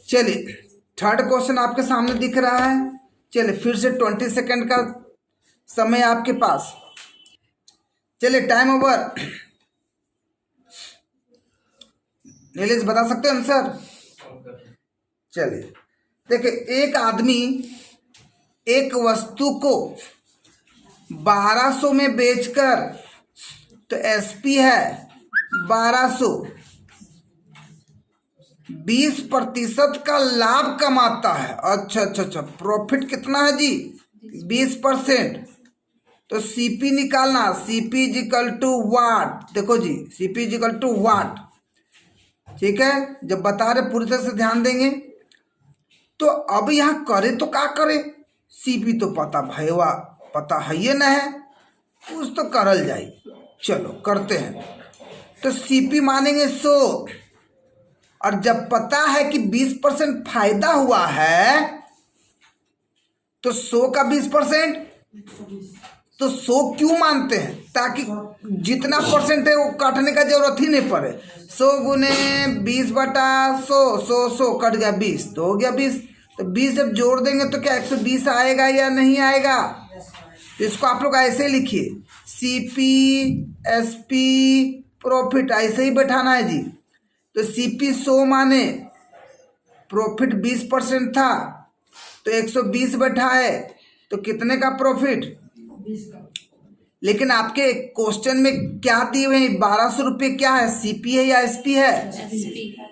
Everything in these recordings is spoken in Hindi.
चलिए थर्ड क्वेश्चन आपके सामने दिख रहा है। चलिए फिर से 20 सेकंड का समय आपके पास। चलिए टाइम ओवर। नीलेश बता सकते हैं आंसर? चलिए देखिए, एक आदमी एक वस्तु को 1200 में बेचकर, तो एसपी है 1200, 20% का लाभ कमाता है। अच्छा, प्रॉफिट कितना है जी? 20%। तो सीपी निकालना, सीपी इजिकल टू वाट। देखो जी, सीपी इजिकल टू वाट, ठीक है। जब बता रहे पूरी तरह से ध्यान देंगे। तो अब यहाँ करे तो क्या करे, सीपी तो पता भैया पता है ये ना है, कुछ तो करल जाए। चलो करते हैं। तो सीपी मानेंगे 100, और जब पता है कि 20% फायदा हुआ है, तो 100 का 20%, तो 100 क्यों मानते हैं? ताकि जितना परसेंट है वो काटने का जरूरत ही नहीं पड़े। 100 गुने 20/100, 100 कट गया 20, तो हो गया 20। तो 20 जब जोड़ देंगे तो क्या 120 आएगा या नहीं आएगा? तो इसको आप लोग ऐसे लिखिए, सीपी एसपी प्रॉफिट, ऐसे ही बैठाना है जी। तो सीपी 100 माने प्रॉफिट 20% था, तो 120 बैठाए, तो कितने का प्रॉफिट? 20 का। लेकिन आपके क्वेश्चन में क्या दिए हुए हैं? 1200 रुपये क्या है, सीपी है या एसपी है?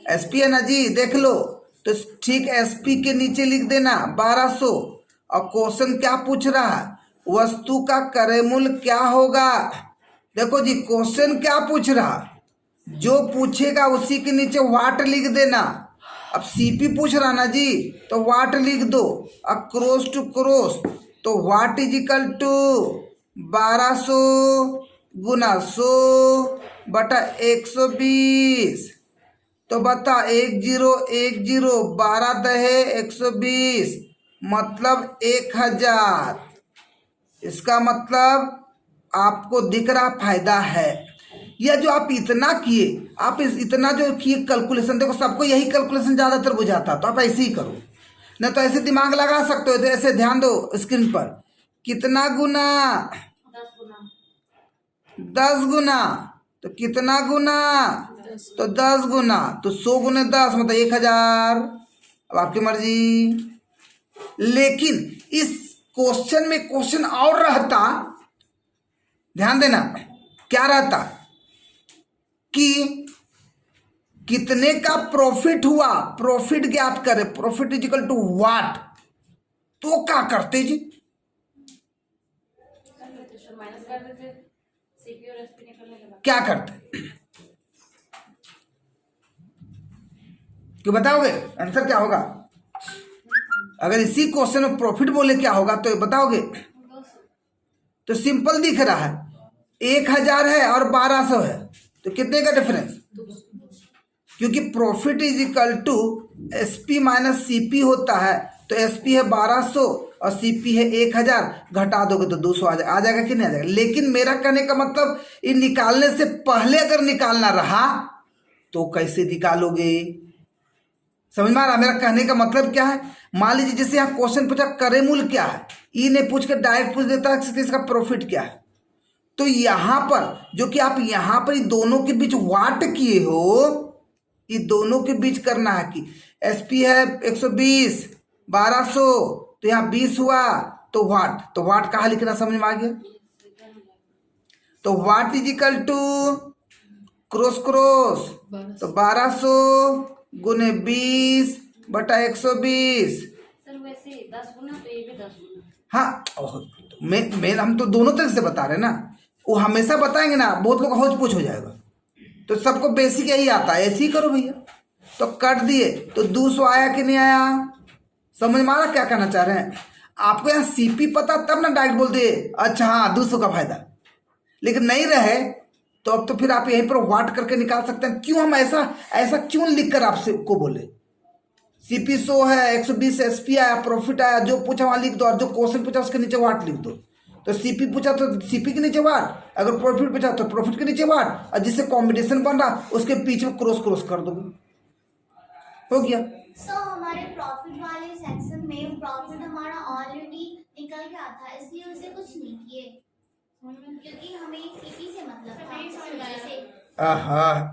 एसपी है ना जी, देख लो। तो ठीक एसपी के नीचे लिख देना 1200। और क्वेश्चन क्या पूछ रहा है? वस्तु का क्रय मूल्य क्या होगा। देखो जी, क्वेश्चन क्या पूछ रहा, जो पूछेगा उसी के नीचे वाट लिख देना। अब सीपी पूछ रहा ना जी, तो वाट लिख दो। अब क्रॉस टू क्रॉस, तो वाट इज इक्वल टू 1200 गुना 100/120। तो बता 1010, 12 दहे 120, मतलब 1000। इसका मतलब आपको दिख रहा फायदा है। या जो आप इतना किए, आप इतना जो किए कैलकुलेशन, देखो सबको यही कैलकुलेशन ज़्यादातर बुझाता, तो आप ऐसे ही करो, न तो ऐसे दिमाग लगा सकते हो। तो ऐसे ध्यान दो स्क्रीन पर, कितना गुना? 10 गुना। तो कितना गुना? तो 10 गुना। तो 100 गुने 10 मतलब 1000। अब आपकी मर्जी। लेकिन इस क्वेश्चन में क्वेश्चन और रहता, ध्यान देना, क्या रहता कि कितने का प्रॉफिट हुआ, प्रॉफिट ज्ञात करे, profit is equal to what. तो क्या करते जी? क्या करते? क्यों बताओगे आंसर क्या होगा? अगर इसी क्वेश्चन में प्रॉफिट बोले क्या होगा तो बताओगे? तो सिंपल दिख रहा है, 1000 है और 1200 है, तो कितने का डिफरेंस? क्योंकि profit is equal to SP minus CP होता है। तो एसपी है 1200 और सीपी है 1000, घटा दोगे तो 200 आ जाएगा कि नहीं आ जाएगा? लेकिन मेरा कहने का मतलब, ये निकालने से पहले अगर निकालना रहा तो कैसे निकालोगे? समझ में आ रहा? मेरा कहने का मतलब क्या है? मान लीजिए जैसे यहाँ क्वेश्चन पूछा क्रय मूल्य क्या है, ये नहीं पूछ कर डायरेक्ट पूछ देता है इसका प्रॉफिट क्या है। तो यहाँ पर जो कि आप यहाँ पर दोनों के बीच वाट किए हो, ये दोनों के बीच करना है कि एसपी है 120, 1200, तो यहाँ 20 हुआ, तो वाट कहाँ लिखना समझ में आ गया? तो what is equal to cross cross, तो 1200 गुने 20/120। वैसे 10 गुना, तो ये भी 10 गुना। हाँ, मेन हम तो दोनों तरह से बता रहे हैं ना, वो हमेशा बताएंगे ना, बहुत लोग हौच पूछ हो जाएगा। तो सबको बेसिक यही आता है, ऐसे ही करो भैया। तो कट दिए तो 200 आया कि नहीं आया? समझ में आ रहा क्या कहना चाह रहे हैं? आपको यहाँ सीपी पता तब ना डायरेक्ट बोल दिए अच्छा हाँ 200 का फायदा। लेकिन नहीं रहे तो अब तो फिर आप यहीं पर वाट करके निकाल सकते हैं। क्यों हम ऐसा क्यों लिख कर आपसे को बोले? सीपी 100 है, 120 एसपी आया, प्रॉफिट आया, जो पूछा वहां लिख दो, और जो क्वेश्चन पूछा उसके नीचे वाट लिख दो। तो सीपी पूछा तो सीपी के नीचे वाट, अगर प्रॉफिट पूछा तो प्रॉफिट के नीचे वाट, और जिससे कॉम्बिनेशन बन रहा उसके पीछे क्रॉस कर दोगे, हो गया। सो हमारे प्रॉफिट वाले सेक्शन में प्रॉफिट हमारा ऑलरेडी निकल गया था, इसलिए उसे कुछ नहीं किए, क्योंकि हमें सीपी से मतलब था, इस वजह से। आहा